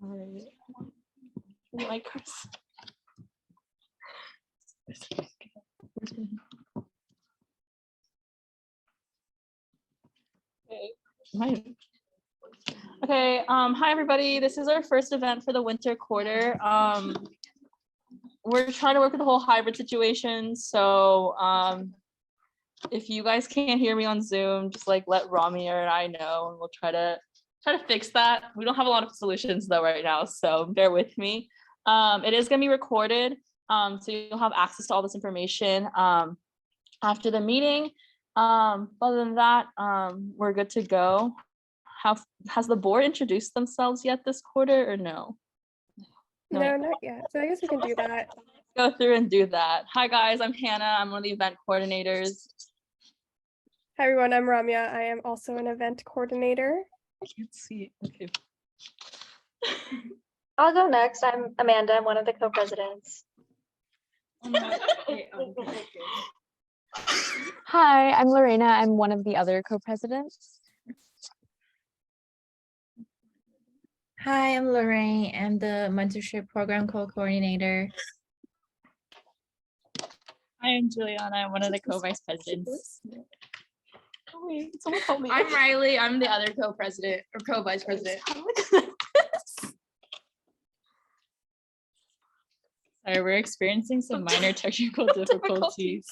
All right. My Okay, hi everybody. This is our first event for the winter quarter. We're trying to work with the whole hybrid situation. So if you guys can't hear me on Zoom, just like let Rami or I know and we'll try to fix that. We don't have a lot of solutions though right now, so bear with me. It is gonna be recorded, so you'll have access to all this information after the meeting. Other than that, we're good to go. Has the board introduced themselves yet this quarter or no? No, not yet. So I guess we can do that. Go through and do that. Hi guys, I'm Hannah. I'm one of the event coordinators. Hi everyone, I'm Ramya. I am also an event coordinator. I can't see. Okay. I'll go next. I'm Amanda. I'm one of the co-presidents. Hi, I'm Lorena. I'm one of the other co-presidents. Hi, I'm Lorraine. I'm the mentorship program co-coordinator. Hi, I'm Juliana. I'm one of the co-vice presidents. Oh, wait, someone help me. I'm Riley. I'm the other co-president or co-vice president. Sorry, we're experiencing some minor technical difficulties.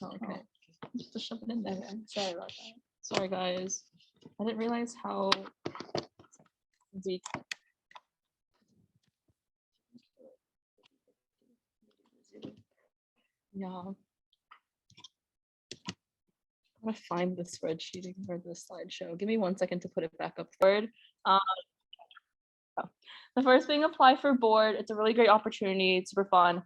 Oh, okay. Just to shove it in there. I'm sorry about that. Sorry, guys. I didn't realize how deep. Yeah. I'm gonna find the spreadsheet or the slideshow. Give me 1 second to put it back up forward. The first thing, apply for board. It's a really great opportunity. It's super fun.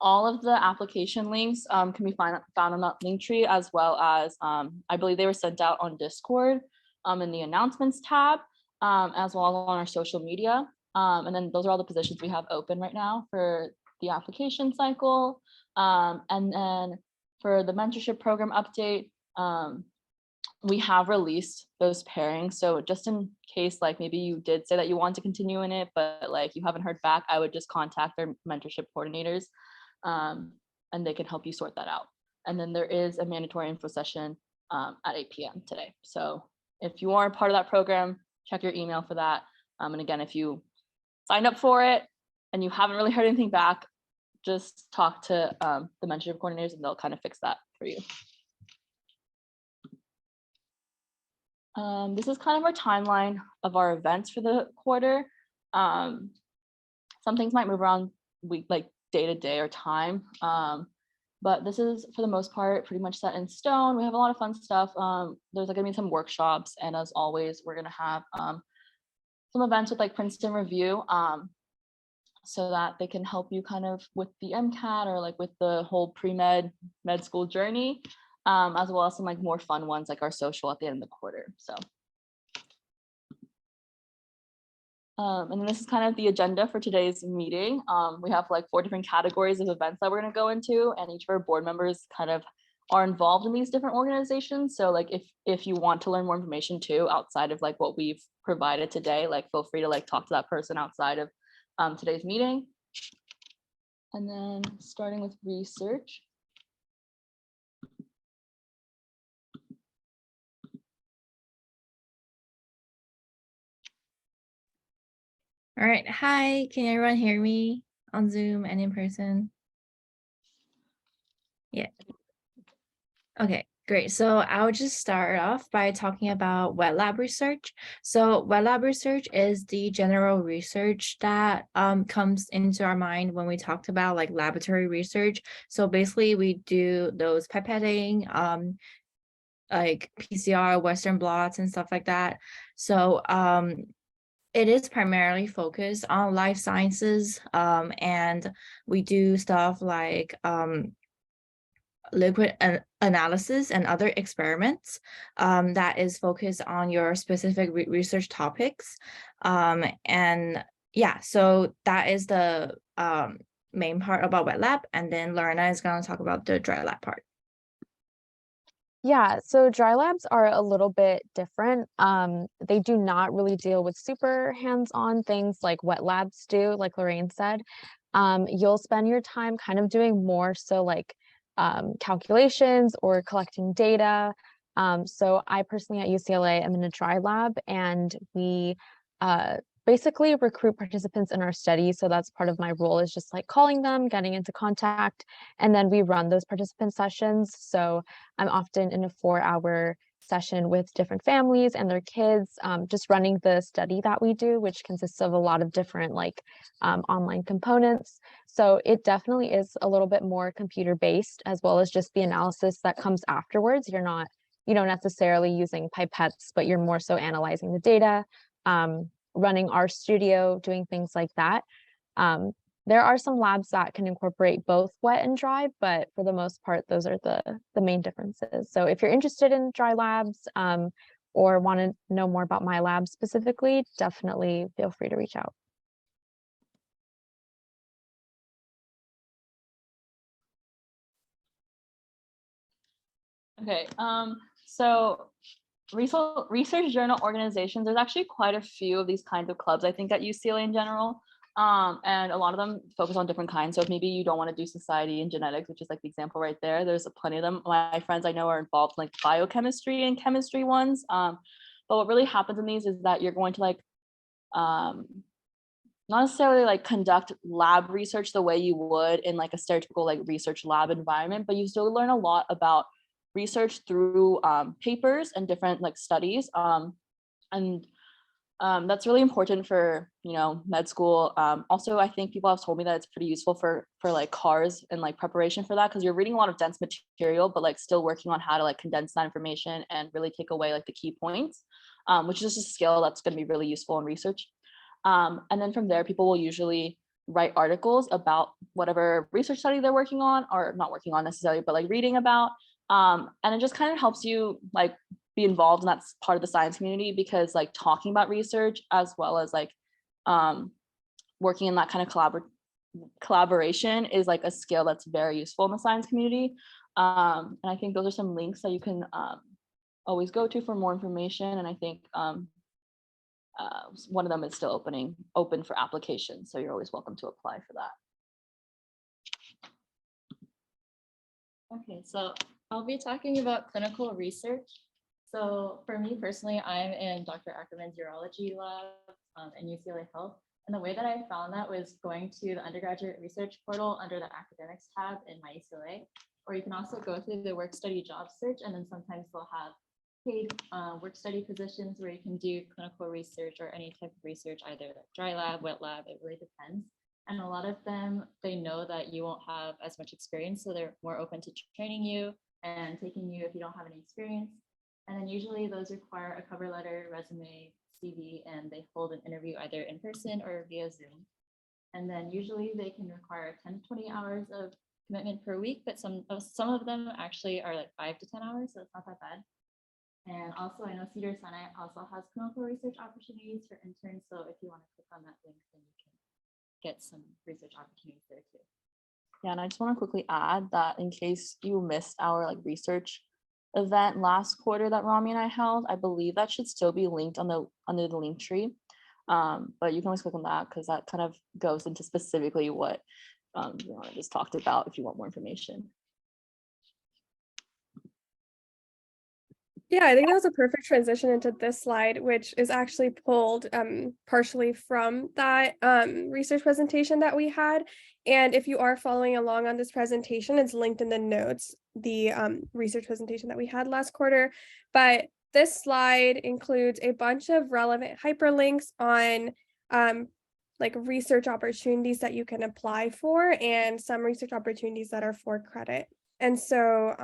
All of the application links can be found on that link tree, as well as I believe they were sent out on Discord in the announcements tab, as well as on our social media. And then those are all the positions we have open right now for the application cycle. And then for the mentorship program update, we have released those pairings. So just in case, like maybe you did say that you want to continue in it, but like you haven't heard back, I would just contact their mentorship coordinators and they can help you sort that out. And then there is a mandatory info session at 8 p.m. today. So if you are a part of that program, check your email for that. And again, if you signed up for it and you haven't really heard anything back, just talk to the mentorship coordinators and they'll kind of fix that for you. This is kind of our timeline of our events for the quarter. Some things might move around like day to day or time, but this is for the most part pretty much set in stone. We have a lot of fun stuff. There's gonna be some workshops, and as always, we're gonna have some events with like Princeton Review, so that they can help you kind of with the MCAT or like with the whole pre-med med school journey. As well as some like more fun ones like our social at the end of the quarter. So, and then this is kind of the agenda for today's meeting. We have like 4 different categories of events that we're going to go into, and each of our board members kind of are involved in these different organizations. So like if you want to learn more information too outside of like what we've provided today, like feel free to like talk to that person outside of today's meeting. And then starting with research. All right. Hi, can everyone hear me on Zoom and in person? Yeah. Okay, great. So I'll just start off by talking about wet lab research. So wet lab research is the general research that comes into our mind when we talked about like laboratory research. So basically we do those pipetting, like PCR, Western blots and stuff like that. So it is primarily focused on life sciences, and we do stuff like liquid analysis and other experiments that is focused on your specific research topics. And yeah, so that is the main part about wet lab, and then Lorena is going to talk about the dry lab part. Yeah, so dry labs are a little bit different. They do not really deal with super hands-on things like wet labs do, like Lorraine said. You'll spend your time kind of doing more so like calculations or collecting data. So I personally at UCLA am in a dry lab, and we basically recruit participants in our study. So that's part of my role, is just like calling them, getting into contact, and then we run those participant sessions. So I'm often in a 4-hour session with different families and their kids, just running the study that we do, which consists of a lot of different like online components. So it definitely is a little bit more computer based, as well as just the analysis that comes afterwards. You're not, necessarily using pipettes, but you're more so analyzing the data, running our studio, doing things like that. There are some labs that can incorporate both wet and dry, but for the most part, those are the main differences. So if you're interested in dry labs, or want to know more about my lab specifically, definitely feel free to reach out. Okay, so research journal organizations, there's actually quite a few of these kinds of clubs, I think, at UCLA in general. And a lot of them focus on different kinds. So if maybe you don't want to do society and genetics, which is like the example right there, there's plenty of them. My friends I know are involved in like biochemistry and chemistry ones. But what really happens in these is that you're going to like not necessarily like conduct lab research the way you would in like a stereotypical like research lab environment, but you still learn a lot about research through papers and different like studies. And that's really important for, med school. Also, I think people have told me that it's pretty useful for like cars and like preparation for that, because you're reading a lot of dense material, but like still working on how to like condense that information and really take away like the key points, which is just a skill that's going to be really useful in research. And then from there, people will usually write articles about whatever research study they're working on, or not working on necessarily, but like reading about. And it just kind of helps you like be involved in that part of the science community, because like talking about research as well as like working in that kind of collaboration is like a skill that's very useful in the science community. And I think those are some links that you can always go to for more information. And I think one of them is still open for application, so you're always welcome to apply for that. Okay, so I'll be talking about clinical research. So for me personally, I'm in Dr. Ackerman's urology lab in UCLA Health. And the way that I found that was going to the undergraduate research portal under the academics tab in my UCLA, or you can also go through the work study job search, and then sometimes they'll have paid work study positions where you can do clinical research or any type of research, either like dry lab, wet lab, it really depends. And a lot of them, they know that you won't have as much experience, so they're more open to training you and taking you if you don't have any experience. And then usually those require a cover letter, resume, CV, and they hold an interview either in person or via Zoom. And then usually they can require 10 to 20 hours of commitment per week, but some of them actually are like 5 to 10 hours, so it's not that bad. And also I know Cedars-Sinai also has clinical research opportunities for interns, so if you want to click on that link, then you can get some research opportunities there too. Yeah, and I just want to quickly add that in case you missed our like research event last quarter that Rami and I held, I believe that should still be linked on under the link tree. But you can always click on that, because that kind of goes into specifically what I just talked about if you want more information. Yeah, I think that was a perfect transition into this slide, which is actually pulled partially from that research presentation that we had. And if you are following along on this presentation, it's linked in the notes, the research presentation that we had last quarter. But this slide includes a bunch of relevant hyperlinks on like research opportunities that you can apply for, and some research opportunities that are for credit. And so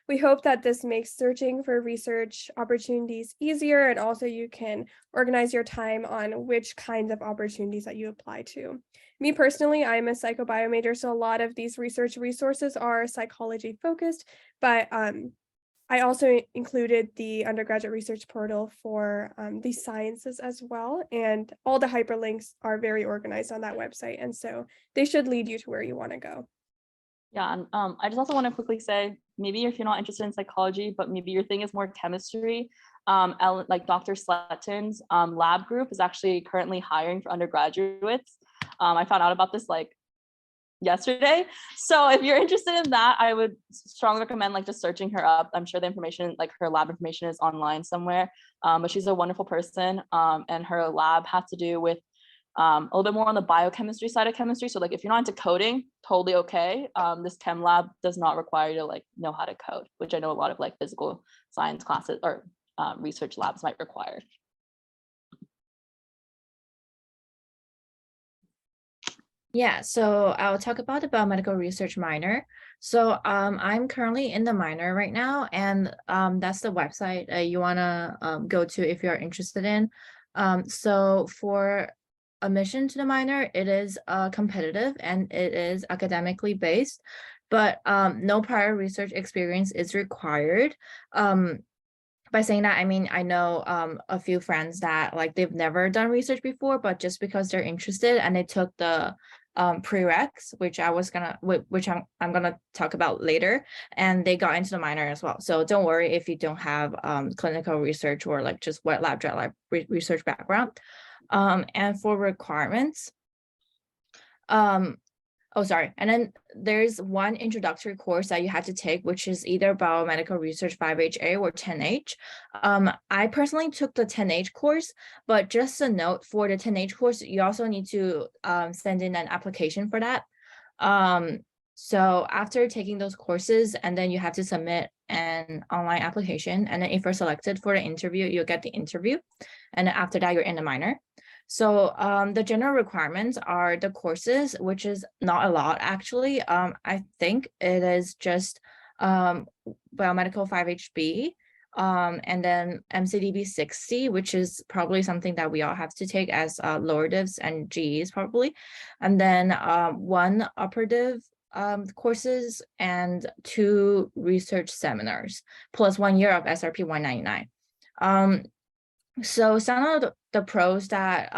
we hope that this makes searching for research opportunities easier, and also you can organize your time on which kinds of opportunities that you apply to. Me personally, I'm a psychobiology major, so a lot of these research resources are psychology focused, but I also included the undergraduate research portal for the sciences as well, and all the hyperlinks are very organized on that website, and so they should lead you to where you want to go. Yeah, and I just also want to quickly say, maybe if you're not interested in psychology, but maybe your thing is more chemistry, like Dr. Sletton's lab group is actually currently hiring for undergraduates. I found out about this like yesterday. So if you're interested in that, I would strongly recommend like just searching her up. I'm sure the information, like her lab information, is online somewhere. But she's a wonderful person, and her lab has to do with a little bit more on the biochemistry side of chemistry. So like if you're not into coding, totally okay. This chem lab does not require you to like know how to code, which I know a lot of like physical science classes or research labs might require. Yeah, so I'll talk about the biomedical research minor. So I'm currently in the minor right now, and that's the website you wanna go to if you're interested in. So for admission to the minor, it is competitive and it is academically based, but no prior research experience is required. By saying that, I mean, I know a few friends that like they've never done research before, but just because they're interested and they took the prereqs, which I'm gonna talk about later, and they got into the minor as well. So don't worry if you don't have clinical research or like just wet lab, dry lab research background. And for requirements, oh, sorry. And then there's one introductory course that you have to take, which is either Biomedical Research 5HA or 10H. I personally took the 10H course, but just a note for the 10H course, you also need to send in an application for that. So after taking those courses, and then you have to submit an online application. And then if you're selected for the interview, you'll get the interview. And then after that, you're in the minor. So the general requirements are the courses, which is not a lot actually. I think it is just biomedical 5HB, and then MCDB 60, which is probably something that we all have to take as lower divs and GEs probably. And then one operative courses and 2 research seminars, plus 1 year of SRP 199. So some of the pros that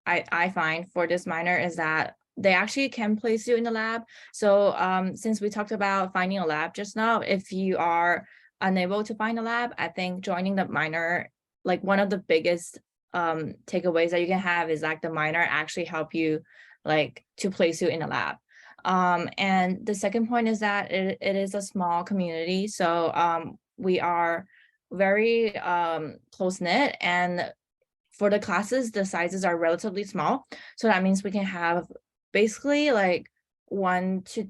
I find for this minor is that they actually can place you in the lab. So since we talked about finding a lab just now, if you are unable to find a lab, I think joining the minor, like one of the biggest takeaways that you can have is like the minor actually help you like to place you in a lab. And the second point is that it is a small community. So we are very close knit, and for the classes the sizes are relatively small, so that means we can have basically like 1 to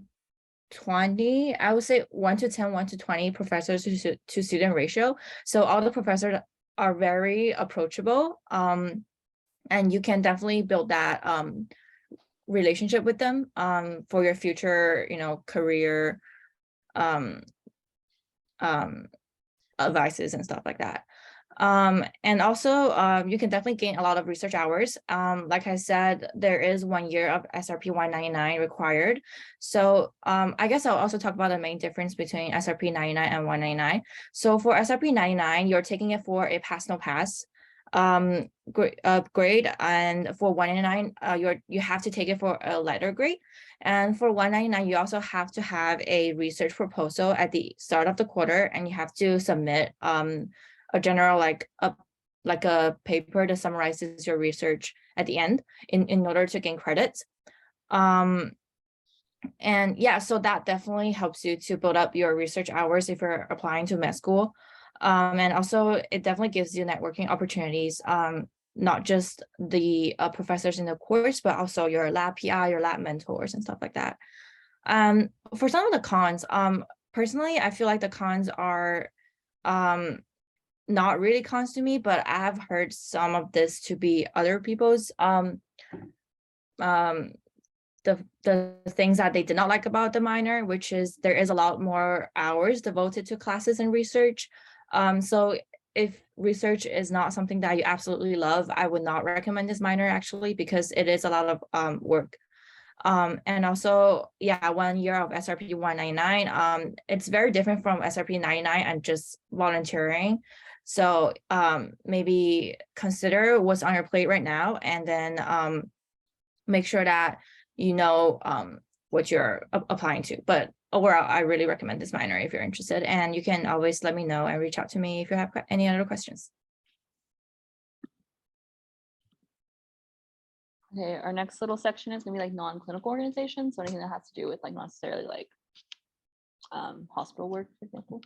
20, I would say 1 to 10, 1 to 20 professors to student ratio. So all the professors are very approachable, and you can definitely build that relationship with them for your future, you know, career advices and stuff like that. And also you can definitely gain a lot of research hours. Like I said, there is 1 year of SRP 199 required. So I guess I'll also talk about the main difference between SRP 99 and 199. So for SRP 99, you're taking it for a pass no pass grade, and for 199 you have to take it for a letter grade, and for 199 you also have to have a research proposal at the start of the quarter, and you have to submit a general like a paper that summarizes your research at the end in order to gain credits. And yeah, so that definitely helps you to build up your research hours if you're applying to med school. And also it definitely gives you networking opportunities, not just the professors in the course, but also your lab PI, your lab mentors and stuff like that. For some of the cons, personally, I feel like the cons are not really cons to me, but I have heard some of this to be other people's the things that they did not like about the minor, which is there is a lot more hours devoted to classes and research. So if research is not something that you absolutely love, I would not recommend this minor actually, because it is a lot of work. And also, yeah, 1 year of SRP 199, it's very different from SRP 99 and just volunteering. So maybe consider what's on your plate right now, and then make sure that you know what you're applying to. But overall, I really recommend this minor if you're interested, and you can always let me know and reach out to me if you have any other questions. Okay, our next little section is gonna be like non-clinical organizations, so anything that has to do with like not necessarily like hospital work, for example.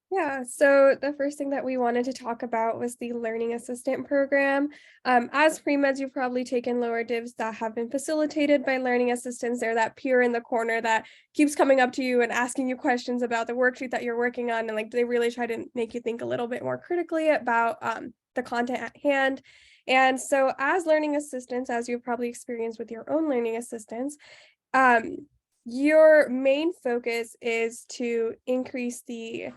Yeah, so the first thing that we wanted to talk about was the Learning Assistant Program. As pre-meds, you've probably taken lower divs that have been facilitated by learning assistants. They're that peer in the corner that keeps coming up to you and asking you questions about the worksheet that you're working on. And like they really try to make you think a little bit more critically about the content at hand. And so as learning assistants, as you've probably experienced with your own learning assistants, your main focus is to increase the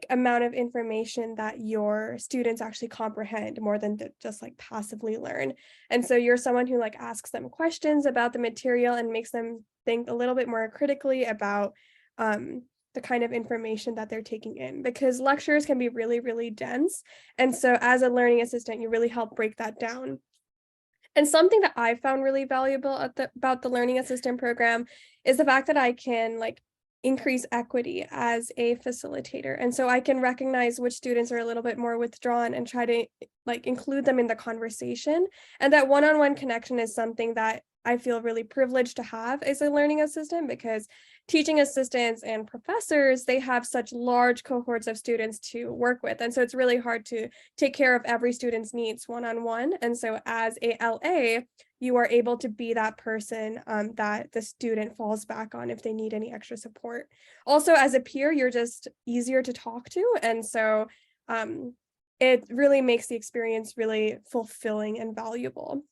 amount of information that your students actually comprehend more than just like passively learn. And so you're someone who like asks them questions about the material and makes them think a little bit more critically about the kind of information that they're taking in, because lectures can be really, really dense. And so as a learning assistant, you really help break that down. And something that I found really valuable about the Learning Assistant Program is the fact that I can like increase equity as a facilitator. And so I can recognize which students are a little bit more withdrawn and try to like include them in the conversation. And that one-on-one connection is something that I feel really privileged to have as a learning assistant, because teaching assistants and professors, they have such large cohorts of students to work with. And so it's really hard to take care of every student's needs one-on-one. And so as a LA, you are able to be that person that the student falls back on if they need any extra support. Also, as a peer, you're just easier to talk to. And so it really makes the experience really fulfilling and valuable.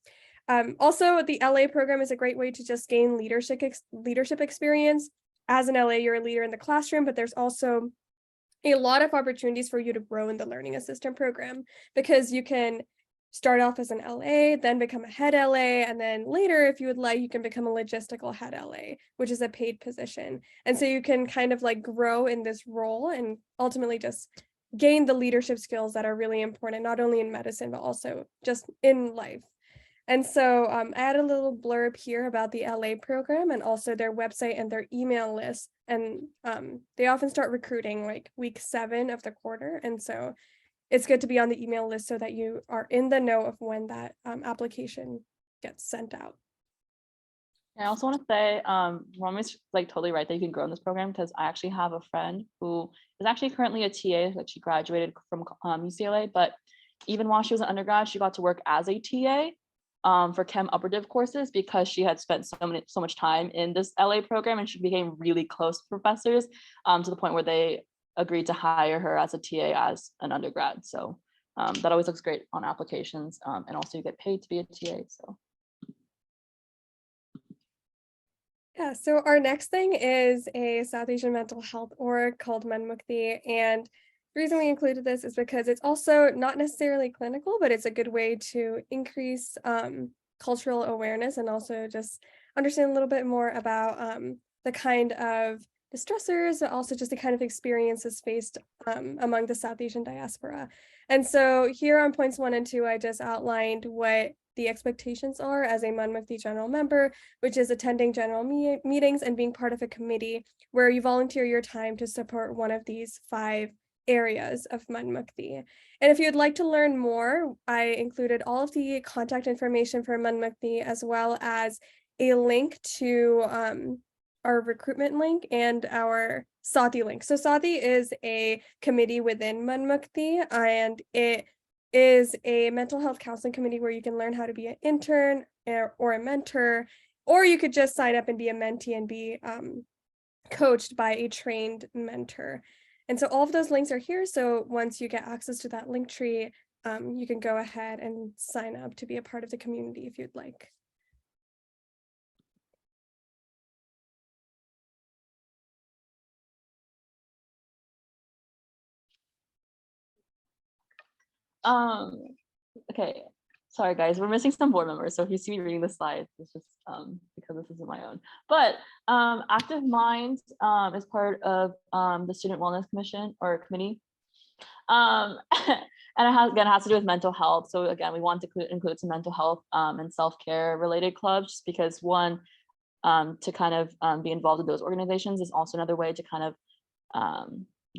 Also, the LA program is a great way to just gain leadership experience. As an LA, you're a leader in the classroom, but there's also a lot of opportunities for you to grow in the Learning Assistant Program, because you can start off as an LA, then become a head LA, and then later, if you would like, you can become a logistical head LA, which is a paid position. And so you can kind of like grow in this role and ultimately just gain the leadership skills that are really important, not only in medicine, but also just in life. And so I add a little blurb here about the LA program and also their website and their email list. And they often start recruiting like week 7 of the quarter. And so it's good to be on the email list so that you are in the know of when that application gets sent out. I also want to say, Romi's like totally right that you can grow in this program, because I actually have a friend who is actually currently a TA, like she graduated from UCLA, but even while she was an undergrad, she got to work as a TA for chem upper div courses, because she had spent so much time in this LA program, and she became really close to professors to the point where they agreed to hire her as a TA as an undergrad. So that always looks great on applications, and also you get paid to be a TA. So. Yeah, so our next thing is a South Asian mental health org called Manmukti. And the reason we included this is because it's also not necessarily clinical, but it's a good way to increase cultural awareness and also just understand a little bit more about the kind of the stressors, but also just the kind of experiences faced among the South Asian diaspora. And so here on points 1 and 2, I just outlined what the expectations are as a Manmukti general member, which is attending general meetings and being part of a committee where you volunteer your time to support one of these 5 areas of Manmukti. And if you'd like to learn more, I included all of the contact information for Manmukti, as well as a link to our recruitment link and our Sati link. So Sati is a committee within Manmukti, and it is a mental health counseling committee where you can learn how to be an intern or a mentor, or you could just sign up and be a mentee and be coached by a trained mentor. And so all of those links are here. So once you get access to that link tree, you can go ahead and sign up to be a part of the community if you'd like. Okay, sorry guys, we're missing some board members, so if you see me reading the slides, it's just because this isn't my own. But Active Minds is part of the Student Wellness Commission or committee. And it has to do with mental health. So again, we want to include some mental health and self-care related clubs, just because one, to kind of be involved in those organizations is also another way to kind of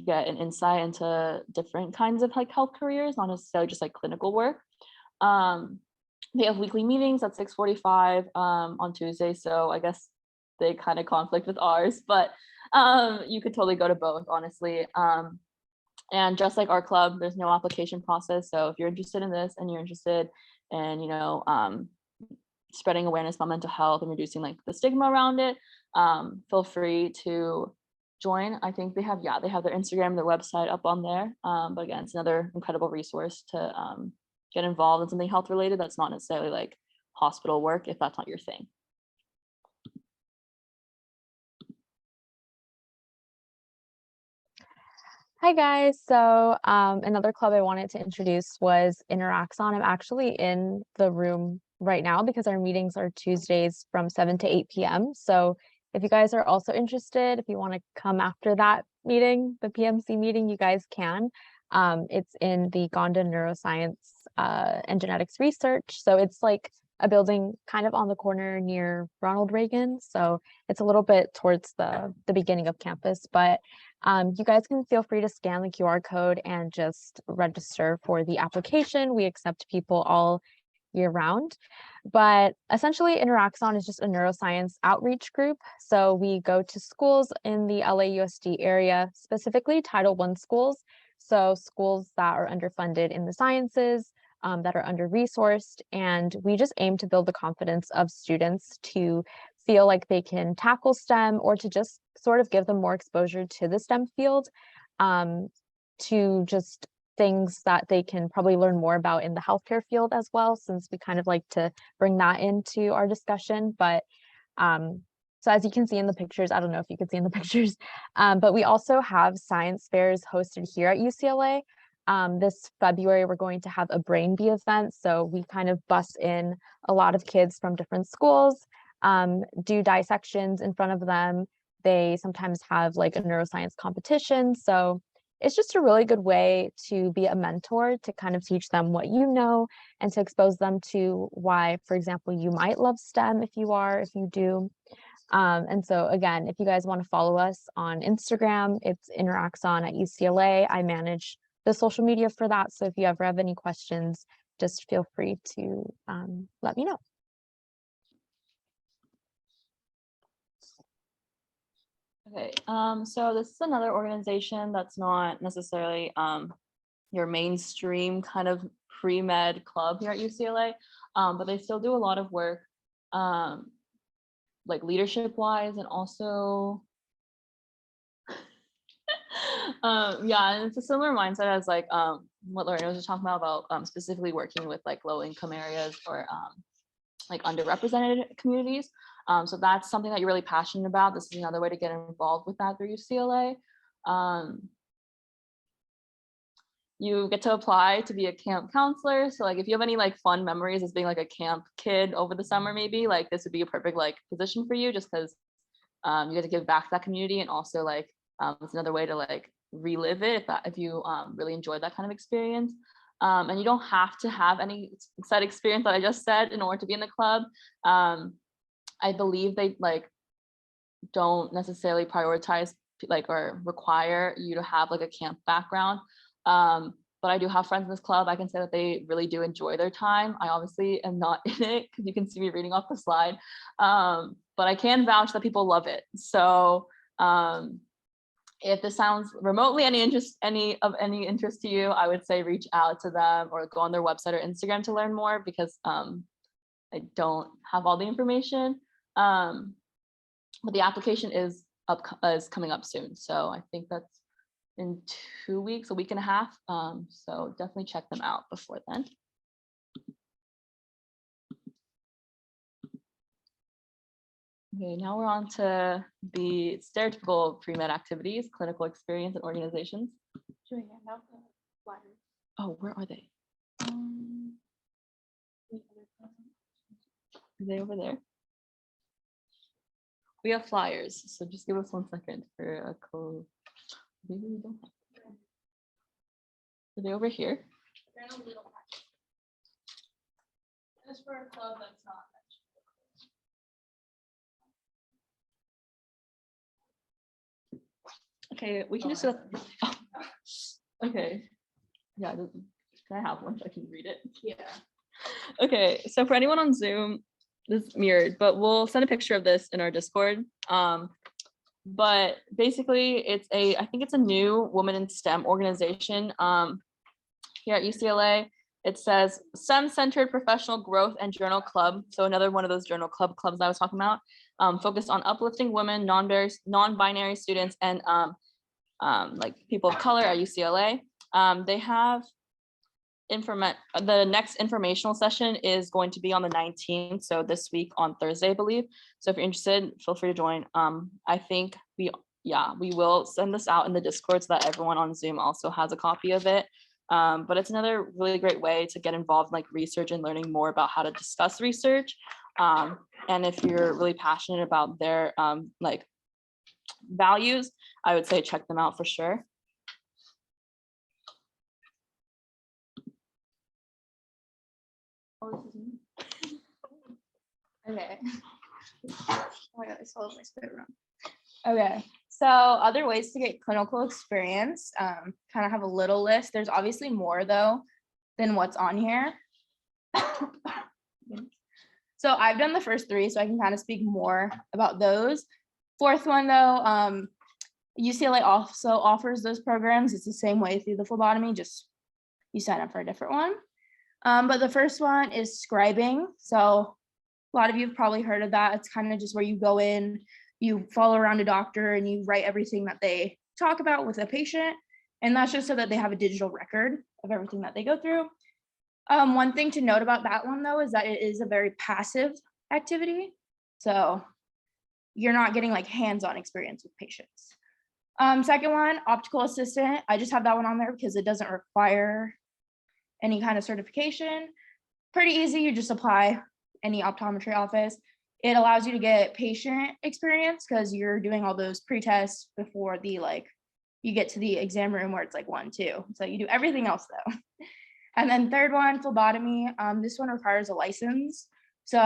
get an insight into different kinds of like health careers, not necessarily just like clinical work. They have weekly meetings at 6:45 on Tuesday, so I guess they kind of conflict with ours, but you could totally go to both, honestly. And just like our club, there's no application process. So if you're interested in this and you're interested in, you know, spreading awareness about mental health and reducing like the stigma around it, feel free to join. I think they have their Instagram, their website up on there. But again, it's another incredible resource to get involved in something health related that's not necessarily like hospital work if that's not your thing. Hi guys, so another club I wanted to introduce was Interaxon. I'm actually in the room right now because our meetings are Tuesdays from 7 to 8 p.m. So if you guys are also interested, if you want to come after that meeting, the PMC meeting, you guys can. It's in the Gonda Neuroscience and Genetics Research. So it's like a building kind of on the corner near Ronald Reagan. So it's a little bit towards the beginning of campus, but you guys can feel free to scan the QR code and just register for the application. We accept people all year round, but essentially Interaxon is just a neuroscience outreach group. So we go to schools in the LAUSD area, specifically Title I schools. So schools that are underfunded in the sciences, that are under-resourced, and we just aim to build the confidence of students to feel like they can tackle STEM, or to just sort of give them more exposure to the STEM field, to just things that they can probably learn more about in the healthcare field as well, since we kind of like to bring that into our discussion. But so as you can see in the pictures, I don't know if you can see in the pictures, but we also have science fairs hosted here at UCLA. This February, we're going to have a Brain Bee event. So we kind of bus in a lot of kids from different schools, do dissections in front of them. They sometimes have like a neuroscience competition. So it's just a really good way to be a mentor, to kind of teach them what you know, and to expose them to why, for example, you might love STEM if you do. And so again, if you guys want to follow us on Instagram, it's Interaxon at UCLA. I manage the social media for that. So if you ever have any questions, just feel free to let me know. Okay, so this is another organization that's not necessarily your mainstream kind of pre-med club here at UCLA, but they still do a lot of work like leadership wise, and also yeah, and it's a similar mindset as like what Lorena was just talking about specifically working with like low income areas or like underrepresented communities. So that's something that you're really passionate about. This is another way to get involved with that through UCLA. You get to apply to be a camp counselor. So like if you have any like fun memories as being like a camp kid over the summer, maybe like this would be a perfect like position for you, just because you get to give back to that community, and also like it's another way to like relive it if you really enjoyed that kind of experience. And you don't have to have any set experience that I just said in order to be in the club. I believe they like don't necessarily prioritize like or require you to have like a camp background. But I do have friends in this club. I can say that they really do enjoy their time. I obviously am not in it because you can see me reading off the slide. But I can vouch that people love it. So if this sounds remotely any interest to you, I would say reach out to them or go on their website or Instagram to learn more, because I don't have all the information. But the application is coming up soon. So I think that's in 2 weeks, a week and a half. So definitely check them out before then. Okay, now we're on to the stereotypical pre-med activities, clinical experience, and organizations. Oh, where are they? Are they over there? We have flyers, so just give us 1 second for a code. Maybe we don't have them. Are they over here? You're in a little packet. Just for a club that's not mentioned. Okay, we can just. Okay. Yeah, can I have one so I can read it? Yeah. Okay, so for anyone on Zoom, this is mirrored, but we'll send a picture of this in our Discord. But basically I think it's a new Women in STEM organization here at UCLA. It says STEM-centered professional growth and journal club. So another one of those journal clubs I was talking about, focused on uplifting women, non-binary students, and like people of color at UCLA. They have the next informational session is going to be on the 19th, so this week on Thursday, I believe. So if you're interested, feel free to join. I think we will send this out in the Discord so that everyone on Zoom also has a copy of it. But it's another really great way to get involved in like research and learning more about how to discuss research. And if you're really passionate about their like values, I would say check them out for sure. Okay. Oh my god, I swallowed my spit wrong. Okay, so other ways to get clinical experience, kind of have a little list. There's obviously more though than what's on here. So I've done the first three, so I can kind of speak more about those. Fourth one though, UCLA also offers those programs. It's the same way through the phlebotomy, just you sign up for a different one. But the first one is scribing. So a lot of you have probably heard of that. It's kind of just where you go in, you follow around a doctor and you write everything that they talk about with a patient. And that's just so that they have a digital record of everything that they go through. One thing to note about that one though, is that it is a very passive activity. So you're not getting like hands-on experience with patients. Second one, optical assistant. I just have that one on there because it doesn't require any kind of certification. Pretty easy, you just apply any optometry office. It allows you to get patient experience because you're doing all those pre-tests before you get to the exam room where it's like 1, 2. So you do everything else though. And then third one, phlebotomy. This one requires a license. So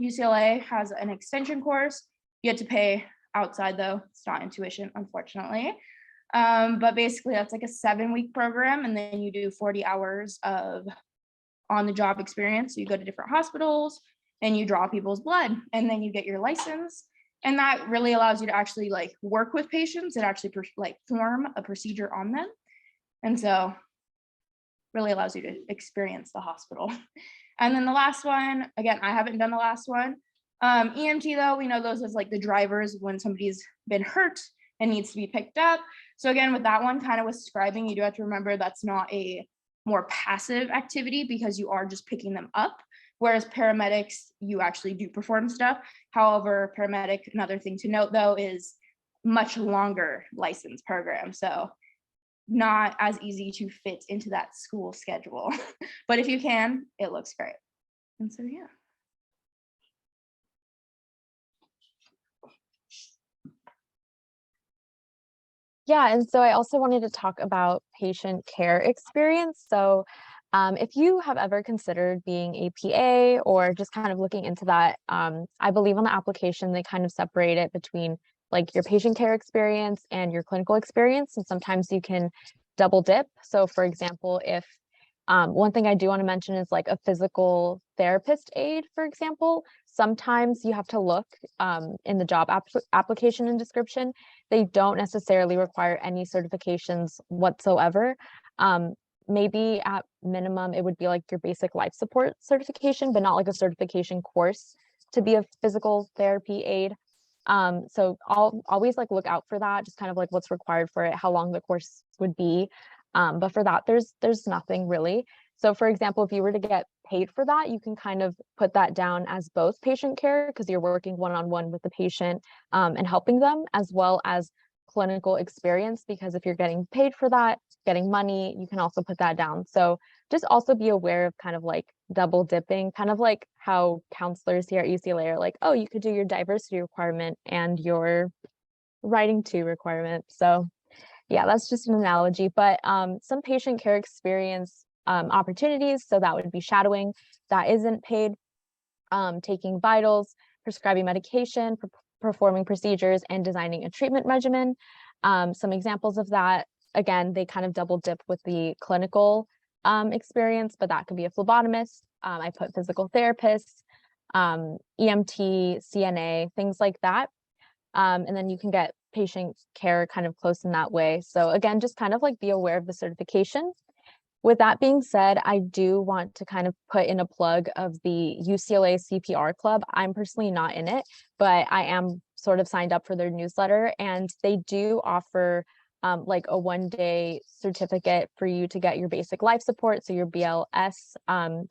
UCLA has an extension course. You have to pay outside though. It's not in tuition, unfortunately. But basically that's like a 7-week program, and then you do 40 hours of on-the-job experience. So you go to different hospitals and you draw people's blood, and then you get your license. And that really allows you to actually like work with patients and actually form a procedure on them. And so really allows you to experience the hospital. And then the last one, again, I haven't done the last one. EMT though, we know those as like the drivers when somebody's been hurt and needs to be picked up. So again, with that one, kind of with scribing, you do have to remember that's not a more passive activity because you are just picking them up. Whereas paramedics, you actually do perform stuff. However, paramedic, another thing to note though, is much longer license program. So not as easy to fit into that school schedule. But if you can, it looks great. And so, yeah. Yeah, and so I also wanted to talk about patient care experience. So if you have ever considered being a PA or just kind of looking into that, I believe on the application, they kind of separate it between like your patient care experience and your clinical experience. And sometimes you can double dip. So for example, if one thing I do want to mention is like a physical therapist aide, for example, sometimes you have to look in the job application and description. They don't necessarily require any certifications whatsoever. Maybe at minimum, it would be like your basic life support certification, but not like a certification course to be a physical therapy aide. So I'll always like look out for that, just kind of like what's required for it, how long the course would be. But for that, there's nothing really. So for example, if you were to get paid for that, you can kind of put that down as both patient care because you're working one-on-one with the patient and helping them, as well as clinical experience, because if you're getting paid for that, getting money, you can also put that down. So just also be aware of kind of like double dipping, kind of like how counselors here at UCLA are like, oh, you could do your diversity requirement and your writing to requirement. So yeah, that's just an analogy, but some patient care experience opportunities. So that would be shadowing, that isn't paid, taking vitals, prescribing medication, performing procedures, and designing a treatment regimen. Some examples of that, again, they kind of double dip with the clinical experience, but that could be a phlebotomist. I put physical therapists, EMT, CNA, things like that. And then you can get patient care kind of close in that way. So again, just kind of like be aware of the certification. With that being said, I do want to kind of put in a plug of the UCLA CPR Club. I'm personally not in it, but I am sort of signed up for their newsletter, and they do offer like a 1-day certificate for you to get your basic life support. So your BLS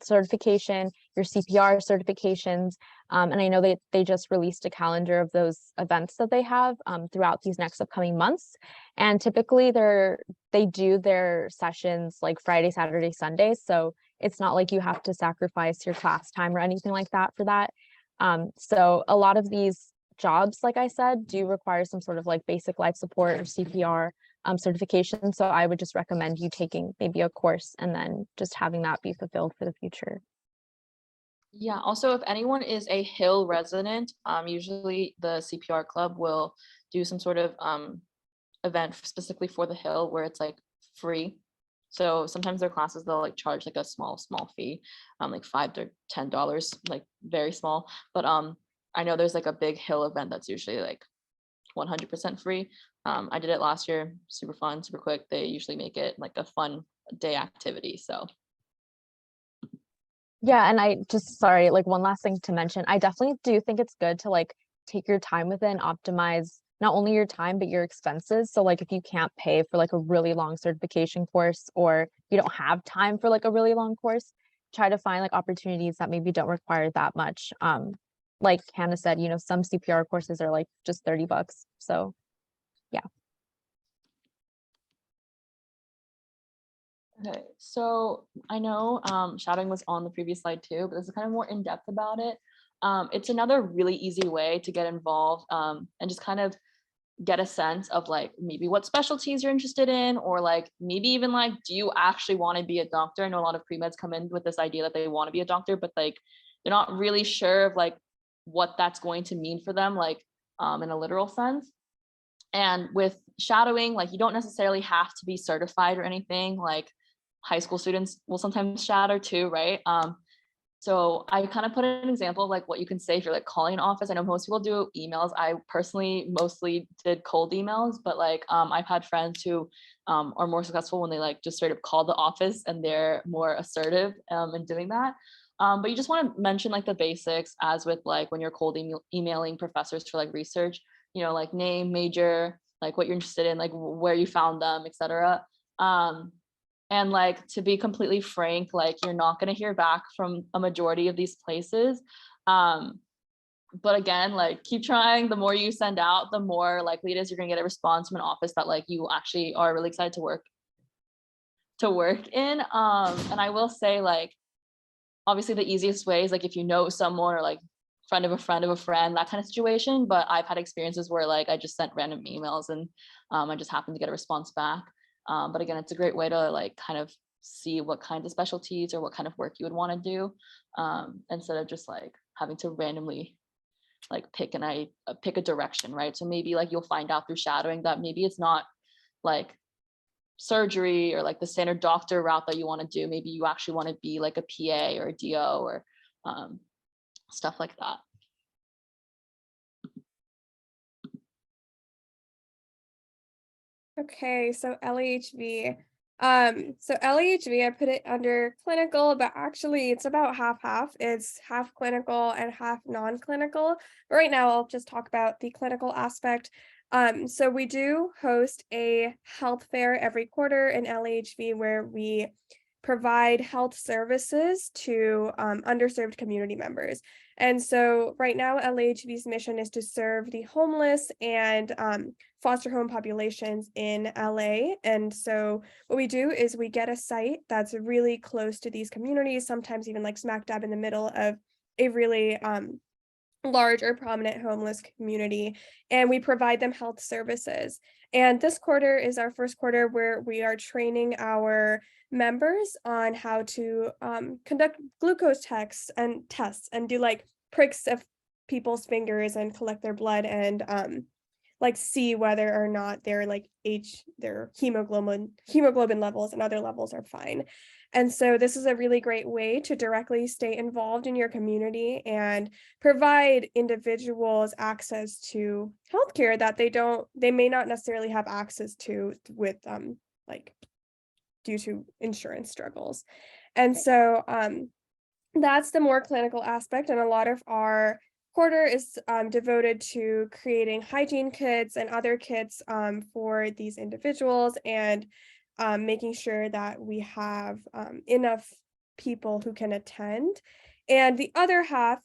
certification, your CPR certifications. And I know they just released a calendar of those events that they have throughout these next upcoming months. And typically they do their sessions like Friday, Saturday, Sunday. So it's not like you have to sacrifice your class time or anything like that for that. So a lot of these jobs, like I said, do require some sort of like basic life support or CPR certification. So I would just recommend you taking maybe a course and then just having that be fulfilled for the future. Yeah, also if anyone is a Hill resident, usually the CPR club will do some sort of event specifically for the Hill where it's like free. So sometimes their classes, they'll like charge like a small fee, like $5 to $10, like very small. But I know there's like a big Hill event that's usually like 100% free. I did it last year, super fun, super quick. They usually make it like a fun day activity. So yeah, and I just, sorry, like one last thing to mention, I definitely do think it's good to like take your time with it and optimize not only your time, but your expenses. So like if you can't pay for like a really long certification course, or you don't have time for like a really long course, try to find like opportunities that maybe don't require that much. Like Hannah said, you know, some CPR courses are like just $30. So yeah. okay, so I know shadowing was on the previous slide too, but this is kind of more in depth about it. It's another really easy way to get involved and just kind of get a sense of like maybe what specialties you're interested in, or like maybe even like, do you actually want to be a doctor? I know a lot of pre-meds come in with this idea that they want to be a doctor, but like they're not really sure of like what that's going to mean for them, like in a literal sense. And with shadowing, like you don't necessarily have to be certified or anything. Like high school students will sometimes shadow too, right? So I kind of put an example of like what you can say if you're like calling an office. I know most people do emails. I personally mostly did cold emails, but like I've had friends who are more successful when they like just straight up call the office and they're more assertive in doing that. But you just want to mention like the basics, as with like when you're cold emailing professors for like research, you know, like name, major, like what you're interested in, like where you found them, etc. And like, to be completely frank, like you're not going to hear back from a majority of these places. But again, like keep trying. The more you send out, the more likely it is you're going to get a response from an office that like you actually are really excited to work in. And I will say, like, obviously the easiest way is like if you know someone, or like friend of a friend of a friend, that kind of situation. But I've had experiences where like I just sent random emails and I just happened to get a response back. But again, it's a great way to like kind of see what kinds of specialties or what kind of work you would want to do, instead of just like having to randomly like pick a direction, right? So maybe like you'll find out through shadowing that maybe it's not like surgery or like the standard doctor route that you want to do. Maybe you actually want to be like a PA or a DO or stuff like that. Okay, so LHV. So LHV, I put it under clinical, but actually it's about half-half. It's half clinical and half non-clinical. But right now I'll just talk about the clinical aspect. So we do host a health fair every quarter in LHV where we provide health services to underserved community members. And so right now, LHV's mission is to serve the homeless and foster home populations in LA. And so what we do is we get a site that's really close to these communities, sometimes even like smack dab in the middle of a really large or prominent homeless community, and we provide them health services. And this quarter is our first quarter where we are training our members on how to conduct glucose tests and do like pricks of people's fingers and collect their blood and like see whether or not their hemoglobin levels and other levels are fine. And so this is a really great way to directly stay involved in your community and provide individuals access to healthcare that they may not necessarily have access to with like due to insurance struggles. And so that's the more clinical aspect, and a lot of our quarter is devoted to creating hygiene kits and other kits for these individuals, and making sure that we have enough people who can attend. And the other half,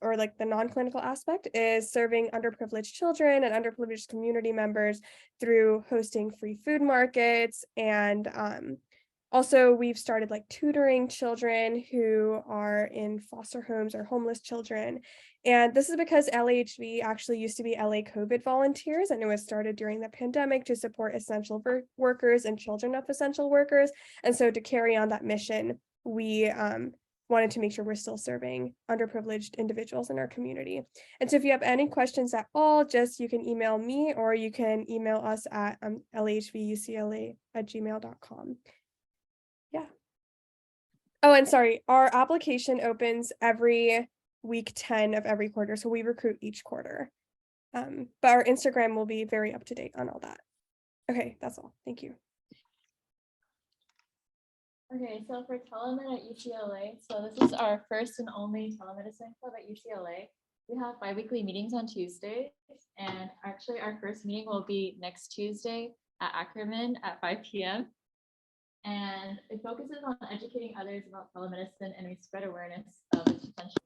or like the non-clinical aspect, is serving underprivileged children and underprivileged community members through hosting free food markets. And also, we've started like tutoring children who are in foster homes or homeless children. And this is because LHV actually used to be LA COVID volunteers, and it was started during the pandemic to support essential workers and children of essential workers. And so to carry on that mission, we wanted to make sure we're still serving underprivileged individuals in our community. And so if you have any questions at all, you can email me, or you can email us at lhvucla@gmail.com. Yeah. Oh, and sorry, our application opens every week 10 of every quarter, so we recruit each quarter. But our Instagram will be very up to date on all that. Okay, that's all. Thank you. Okay, so for telemed at UCLA, so this is our first and only telemedicine club at UCLA. We have bi-weekly meetings on Tuesdays, and actually our first meeting will be next Tuesday at Ackerman at 5 p.m. And it focuses on educating others about telemedicine, and we spread awareness of its potential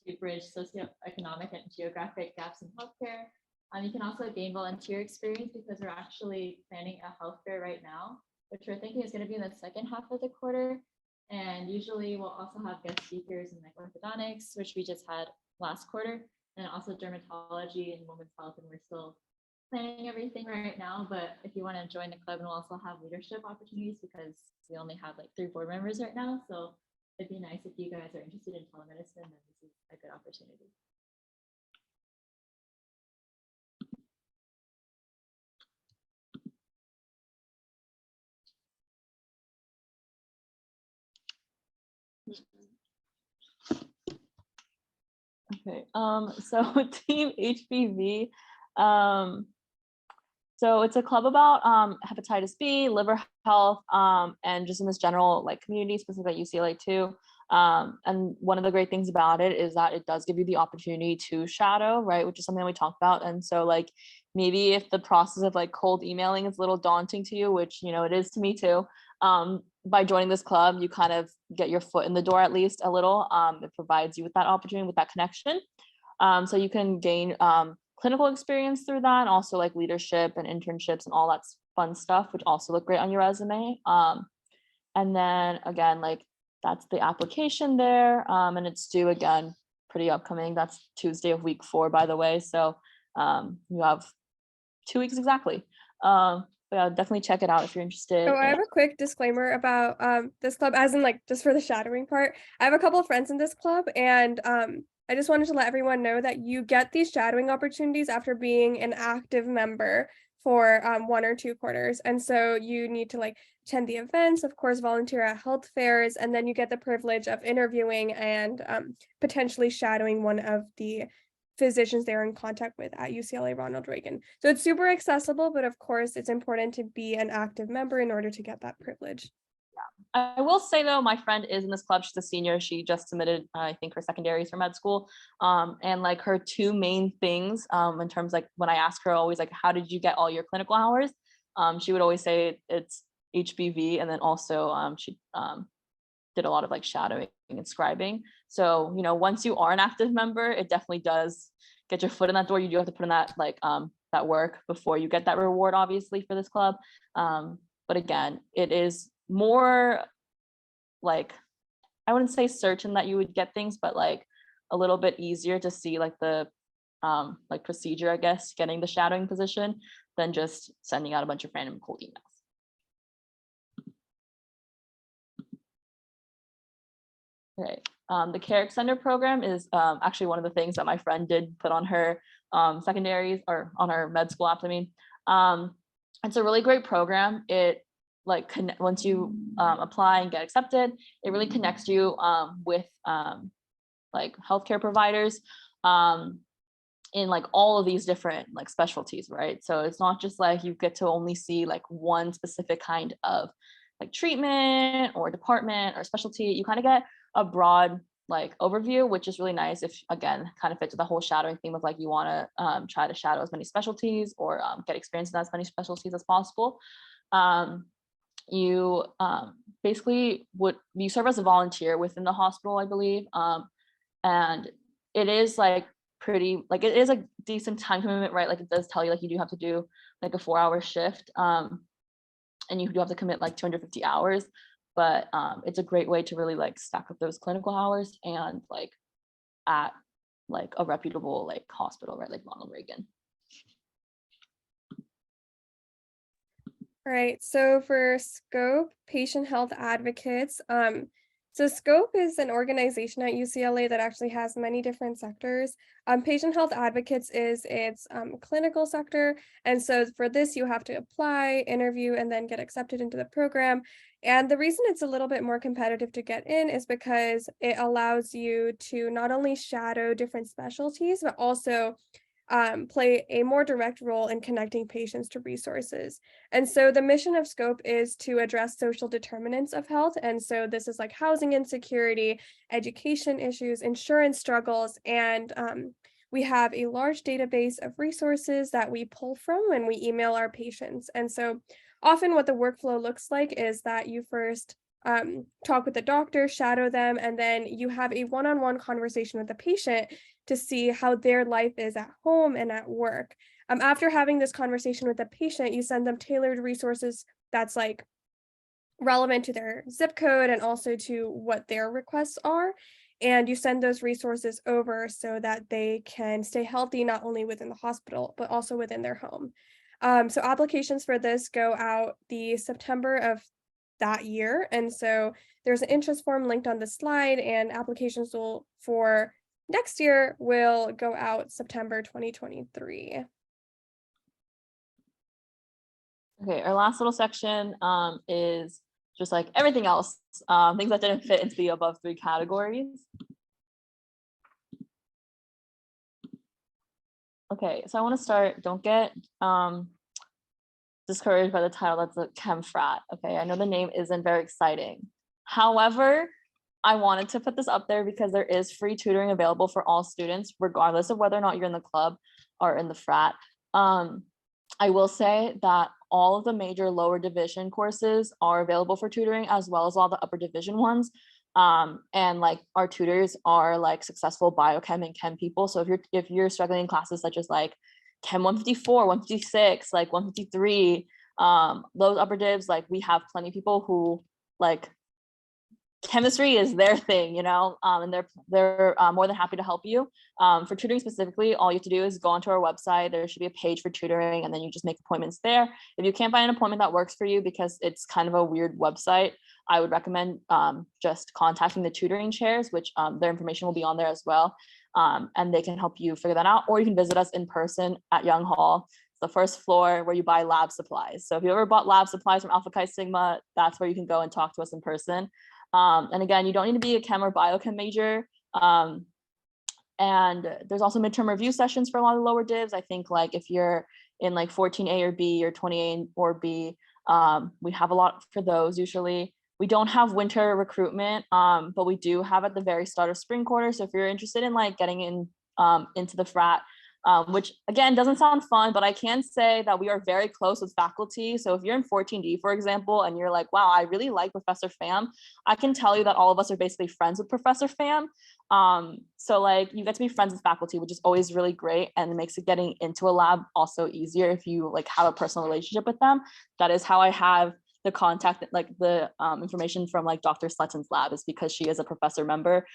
to bridge socioeconomic and geographic gaps in healthcare. You can also gain volunteer experience because we're actually planning a health fair right now, which we're thinking is going to be in the second half of the quarter. And usually we'll also have guest speakers in like orthodontics, which we just had last quarter, and also dermatology and women's health. And we're still planning everything right now, but if you want to join the club, and we'll also have leadership opportunities because we only have like 3 board members right now. So it'd be nice if you guys are interested in telemedicine, then this is a good opportunity. Okay, so Team HPV, so it's a club about hepatitis B, liver health, and just in this general like community, specifically at UCLA too. And one of the great things about it is that it does give you the opportunity to shadow, right, which is something that we talked about. And so like maybe if the process of like cold emailing is a little daunting to you, which it is to me too, by joining this club, you kind of get your foot in the door at least a little. It provides you with that opportunity, with that connection. So you can gain clinical experience through that, and also like leadership and internships and all that fun stuff, which also look great on your resume. And then again, like that's the application there, and it's due again pretty upcoming. That's Tuesday of week 4, by the way. So you have 2 weeks exactly. But yeah, definitely check it out if you're interested. Oh, I have a quick disclaimer about this club, as in like just for the shadowing part. I have a couple of friends in this club, and I just wanted to let everyone know that you get these shadowing opportunities after being an active member for 1 or 2 quarters. And so you need to like attend the events, of course, volunteer at health fairs, and then you get the privilege of interviewing and potentially shadowing one of the physicians they're in contact with at UCLA Ronald Reagan. So it's super accessible, but of course it's important to be an active member in order to get that privilege. I will say though, my friend is in this club. She's a senior. She just submitted, I think, her secondaries for med school. And like her 2 main things in terms like when I ask her always like, how did you get all your clinical hours? She would always say it's HBV, and then also she did a lot of like shadowing and scribing. So, once you are an active member, it definitely does get your foot in that door. You do have to put in that like that work before you get that reward, obviously, for this club. But again, it is more like, I wouldn't say certain that you would get things, but like a little bit easier to see like the like procedure, I guess, getting the shadowing position than just sending out a bunch of random cold emails. Okay, the Care Extender program is actually one of the things that my friend did put on her secondaries, or on her med school apps, I mean. It's a really great program. It like once you apply and get accepted, it really connects you with like healthcare providers in like all of these different like specialties, right? So it's not just like you get to only see like one specific kind of like treatment or department or specialty. You kind of get a broad like overview, which is really nice if, again, kind of fits with the whole shadowing theme of like you want to try to shadow as many specialties or get experience in as many specialties as possible. You basically you serve as a volunteer within the hospital, I believe, and it is like pretty, like it is a decent time commitment, right? Like it does tell you like you do have to do like a 4-hour shift, and you do have to commit like 250 hours, but it's a great way to really like stack up those clinical hours and like at like a reputable like hospital, right? Like Ronald Reagan. All right, so for SCOPE, Patient Health Advocates, so SCOPE is an organization at UCLA that actually has many different sectors. Patient Health Advocates is its clinical sector, and so for this you have to apply, interview, and then get accepted into the program. And the reason it's a little bit more competitive to get in is because it allows you to not only shadow different specialties, but also play a more direct role in connecting patients to resources. And so the mission of SCOPE is to address social determinants of health. And so this is like housing insecurity, education issues, insurance struggles, and we have a large database of resources that we pull from when we email our patients. And so often what the workflow looks like is that you first talk with the doctor, shadow them, and then you have a one-on-one conversation with the patient to see how their life is at home and at work. After having this conversation with the patient, you send them tailored resources that's like relevant to their zip code and also to what their requests are. And you send those resources over so that they can stay healthy, not only within the hospital, but also within their home. So applications for this go out the September of that year. And so there's an interest form linked on the slide, and applications for next year will go out September 2023. Okay, our last little section is just like everything else, things that didn't fit into the above 3 categories. Okay, so I want to start, don't get discouraged by the title, that's a chem frat. Okay, I know the name isn't very exciting. However, I wanted to put this up there because there is free tutoring available for all students, regardless of whether or not you're in the club or in the frat. I will say that all of the major lower division courses are available for tutoring, as well as all the upper division ones. And like our tutors are like successful biochem and chem people. So if you're struggling in classes such as like Chem 154, 156, like 153, those upper divs, like we have plenty of people who like chemistry is their thing, you know, and they're more than happy to help you. For tutoring specifically, all you have to do is go onto our website. There should be a page for tutoring, and then you just make appointments there. If you can't find an appointment that works for you because it's kind of a weird website, I would recommend just contacting the tutoring chairs, which their information will be on there as well. And they can help you figure that out, or you can visit us in person at Young Hall. It's the first floor where you buy lab supplies. So if you ever bought lab supplies from Alpha Chi Sigma, that's where you can go and talk to us in person. And again, you don't need to be a chem or biochem major. And there's also midterm review sessions for a lot of lower divs. I think like if you're in like 14A or B or 20A or B, we have a lot for those usually. We don't have winter recruitment, but we do have at the very start of spring quarter. So if you're interested in like getting in into the frat, which again doesn't sound fun, but I can say that we are very close with faculty. So if you're in 14D, for example, and you're like, wow, I really like Professor Pham, I can tell you that all of us are basically friends with Professor Pham. So like you get to be friends with faculty, which is always really great, and it makes it getting into a lab also easier if you like have a personal relationship with them. That is how I have the contact, like the information from like Dr. Sletton's lab, is because she is a professor member.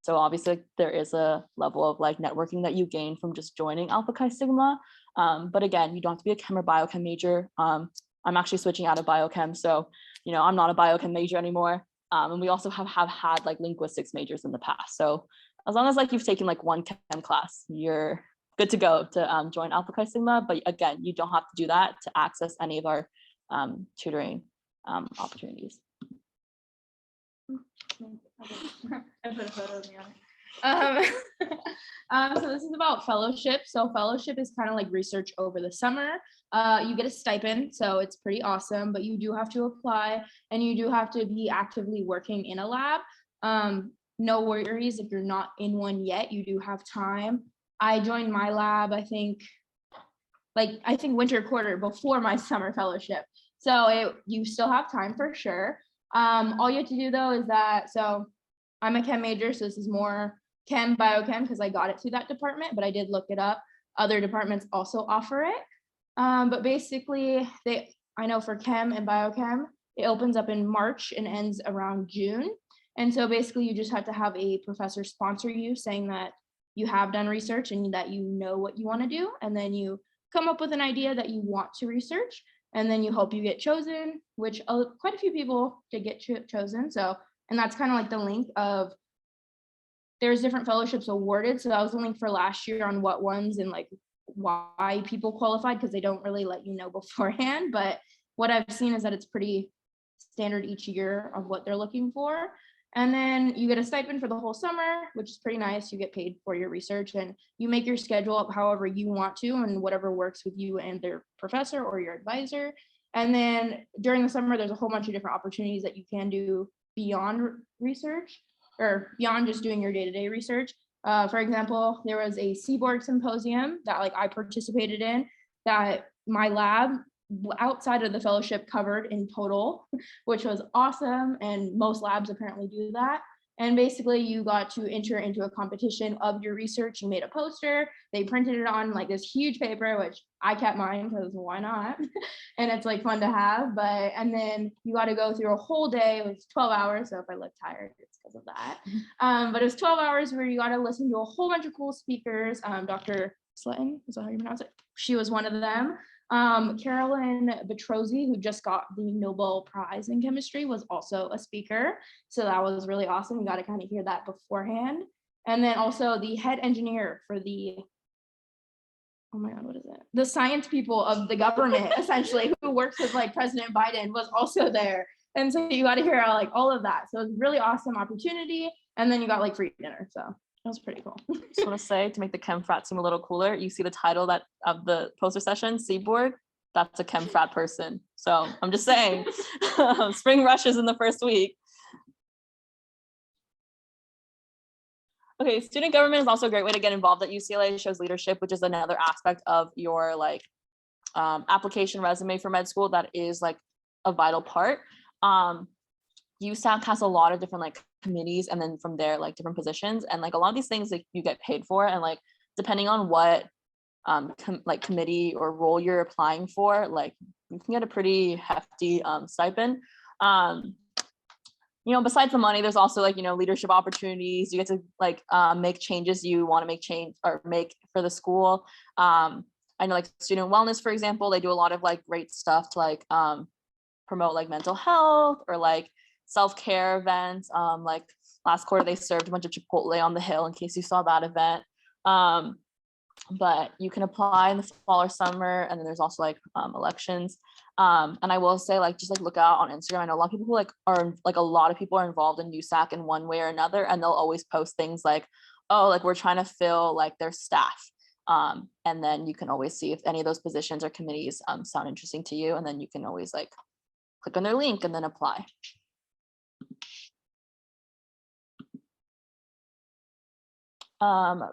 So obviously there is a level of like networking that you gain from just joining Alpha Chi Sigma. But again, you don't have to be a chem or biochem major. I'm actually switching out of biochem. So, I'm not a biochem major anymore. And we also have had like linguistics majors in the past. So as long as like you've taken like one chem class, you're good to go to join Alpha Chi Sigma. But again, you don't have to do that to access any of our tutoring opportunities. I put a photo of me on it. So this is about fellowship. So fellowship is kind of like research over the summer. You get a stipend, so it's pretty awesome, but you do have to apply and you do have to be actively working in a lab. No worries if you're not in one yet, you do have time. I joined my lab, I think winter quarter before my summer fellowship. So you still have time for sure. All you have to do though is that, so I'm a chem major, so this is more chem, biochem, because I got it through that department, but I did look it up. Other departments also offer it. But basically I know for chem and biochem, it opens up in March and ends around June. And so basically you just have to have a professor sponsor you saying that you have done research and that you know what you want to do. And then you come up with an idea that you want to research. And then you hope you get chosen, which quite a few people did get chosen. So, and that's kind of like the link of, there's different fellowships awarded. So that was the link for last year on what ones and like why people qualified, because they don't really let you know beforehand. But what I've seen is that it's pretty standard each year of what they're looking for. And then you get a stipend for the whole summer, which is pretty nice. You get paid for your research and you make your schedule up however you want to and whatever works with you and their professor or your advisor. And then during the summer, there's a whole bunch of different opportunities that you can do beyond research or beyond just doing your day-to-day research. For example, there was a Seaborg symposium that like I participated in that my lab outside of the fellowship covered in total, which was awesome. And most labs apparently do that. And basically you got to enter into a competition of your research. You made a poster, they printed it on like this huge paper, which I kept mine because why not? And it's like fun to have, and then you got to go through a whole day. It was 12 hours. So if I look tired, it's because of that. But it was 12 hours where you got to listen to a whole bunch of cool speakers. Dr. Sletton, is that how you pronounce it? She was one of them. Carolyn Betrozzi, who just got the Nobel Prize in chemistry, was also a speaker. So that was really awesome. You got to kind of hear that beforehand. And then also the head engineer for the, oh my God, what is it? The science people of the government, essentially, who works with like President Biden was also there. And so you got to hear like all of that. So it was a really awesome opportunity. And then you got like free dinner. So that was pretty cool. Just want to say, to make the chem frat seem a little cooler, you see the title of the poster session, Seaborg, that's a chem frat person. So I'm just saying, spring rushes in the first week. Okay, student government is also a great way to get involved at UCLA. It shows leadership, which is another aspect of your like application resume for med school that is like a vital part. USAC has a lot of different like committees, and then from there like different positions, and like a lot of these things like you get paid for, and like depending on what like committee or role you're applying for, like you can get a pretty hefty stipend. Besides the money, there's also like leadership opportunities. You get to like make changes you want to make for the school. I know like student wellness, for example, they do a lot of like great stuff to like promote like mental health or like self-care events. Like last quarter they served a bunch of Chipotle on the Hill, in case you saw that event. But you can apply in the fall or summer, and then there's also like elections. And I will say, like, just like look out on Instagram. I know a lot of people who a lot of people are involved in USAC in one way or another, and they'll always post things like, oh, like we're trying to fill like their staff. And then you can always see if any of those positions or committees sound interesting to you, and then you can always like click on their link and then apply.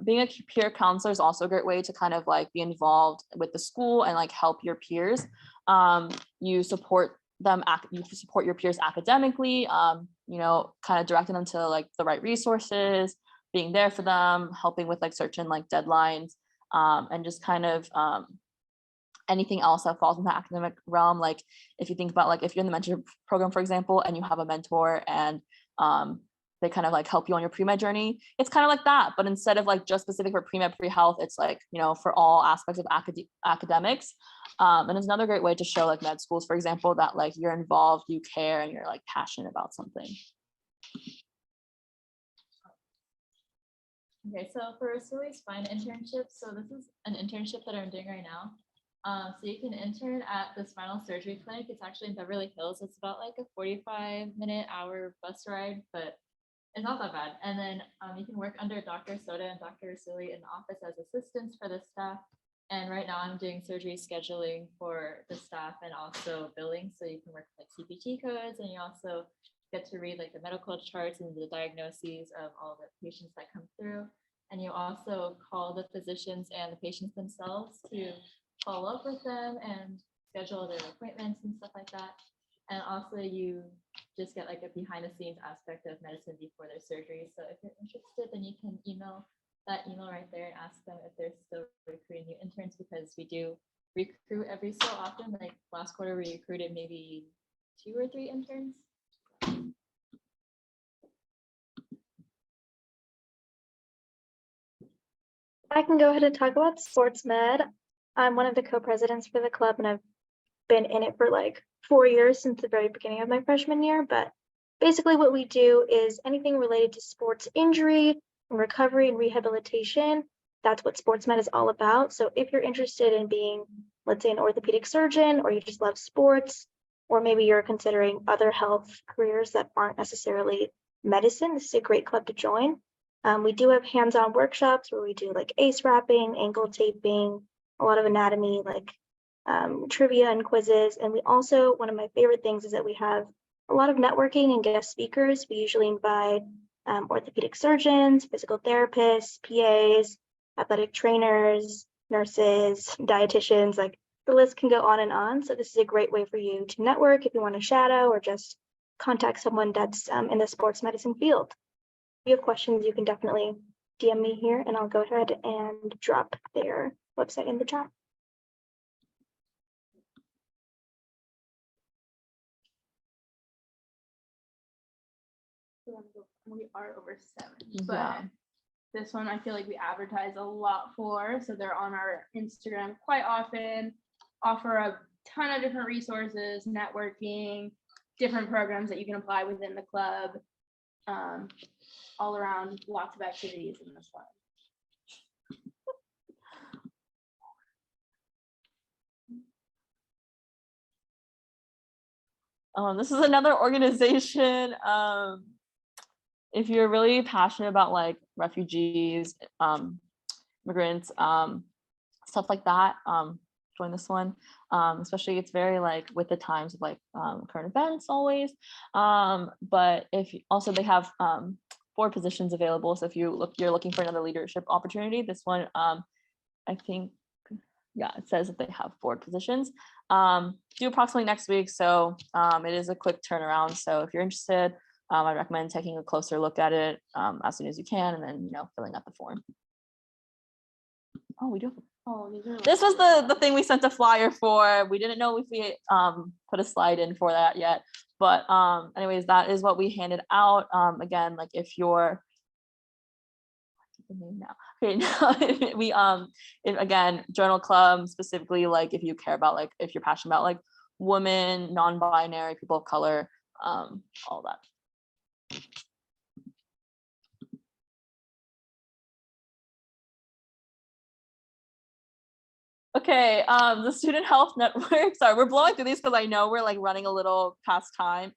Being a peer counselor is also a great way to kind of like be involved with the school and like help your peers. You support your peers academically, kind of directing them to like the right resources, being there for them, helping with like certain like deadlines, and just kind of anything else that falls in the academic realm. Like if you think about like if you're in the mentorship program, for example, and you have a mentor, and they kind of like help you on your pre-med journey. It's kind of like that, but instead of like just specific for pre-med, pre-health, it's like, you know, for all aspects of academics. And it's another great way to show like med schools, for example, that like you're involved, you care, and you're like passionate about something. Okay, so for Silly Spine internship, so this is an internship that I'm doing right now. So you can intern at the spinal surgery clinic. It's actually in Beverly Hills. It's about like a 45-minute-hour bus ride, but it's not that bad. And then you can work under Dr. Soda and Dr. Rasuli in the office as assistants for the staff. And right now I'm doing surgery scheduling for the staff and also billing. So you can work with like CPT codes, and you also get to read like the medical charts and the diagnoses of all the patients that come through. And you also call the physicians and the patients themselves to follow up with them and schedule their appointments and stuff like that. And also you just get like a behind the scenes aspect of medicine before their surgery. So if you're interested, then you can email that email right there and ask them if they're still recruiting new interns, because we do recruit every so often. Like last quarter, we recruited maybe 2 or 3 interns. I can go ahead and talk about sports med. I'm one of the co-presidents for the club, and I've been in it for like 4 years, since the very beginning of my freshman year. But basically what we do is anything related to sports injury and recovery and rehabilitation. That's what sports med is all about. So if you're interested in being, let's say, an orthopedic surgeon, or you just love sports, or maybe you're considering other health careers that aren't necessarily medicine, this is a great club to join. We do have hands-on workshops where we do like ACE wrapping, ankle taping, a lot of anatomy, like trivia and quizzes. And we also, one of my favorite things is that we have a lot of networking and guest speakers. We usually invite orthopedic surgeons, physical therapists, PAs, athletic trainers, nurses, dietitians, like the list can go on and on. So this is a great way for you to network if you want to shadow or just contact someone that's in the sports medicine field. If you have questions, you can definitely DM me here, and I'll go ahead and drop their website in the chat. We are over 7, Yeah. but this one I feel like we advertise a lot for. So they're on our Instagram quite often, offer a ton of different resources, networking, different programs that you can apply within the club, all around, lots of activities in this one. This is another organization. If you're really passionate about like refugees, immigrants, stuff like that, join this one. Especially it's very like with the times of like current events always. But if also they have 4 positions available. So if you're looking for another leadership opportunity, this one, I think, yeah, it says that they have 4 positions. Due approximately next week, so it is a quick turnaround. So if you're interested, I recommend taking a closer look at it as soon as you can, and then filling out the form. Oh, we do. Oh, these are This was the thing we sent a flyer for. We didn't know if we put a slide in for that yet, but anyways, that is what we handed out. Again, like if you're the name now. Okay, no, we again, journal club specifically, like if you care about, like if you're passionate about like women, non-binary, people of color, all that. Okay, the student health network. Sorry, we're blowing through these because I know we're like running a little past time.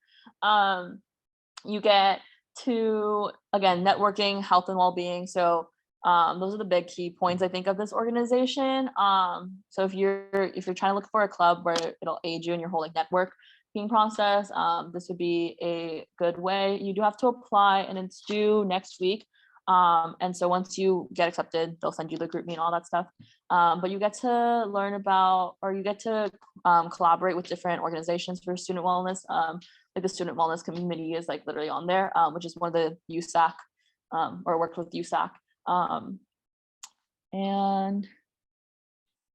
You get to, again, networking, health and well-being. So those are the big key points I think of this organization. So if you're trying to look for a club where it'll aid you in your whole like networking process, this would be a good way. You do have to apply, and it's due next week. And so once you get accepted, they'll send you the group meet and all that stuff. But you get to learn about, or you get to collaborate with different organizations for student wellness. Like the student wellness community is like literally on there, which is one of the USAC, or worked with USAC. And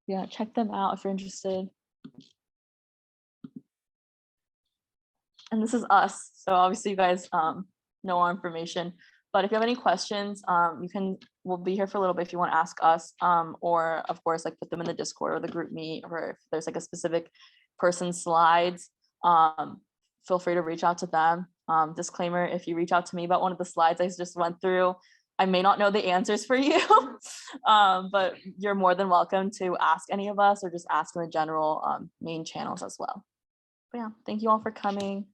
yeah, check them out if you're interested. And this is us. So obviously you guys know our information. But if you have any questions, we'll be here for a little bit if you want to ask us, or of course, like put them in the Discord or the group meet, or if there's like a specific person's slides, feel free to reach out to them. Disclaimer, if you reach out to me about one of the slides I just went through, I may not know the answers for you, but you're more than welcome to ask any of us or just ask in the general main channels as well. But yeah, thank you all for coming.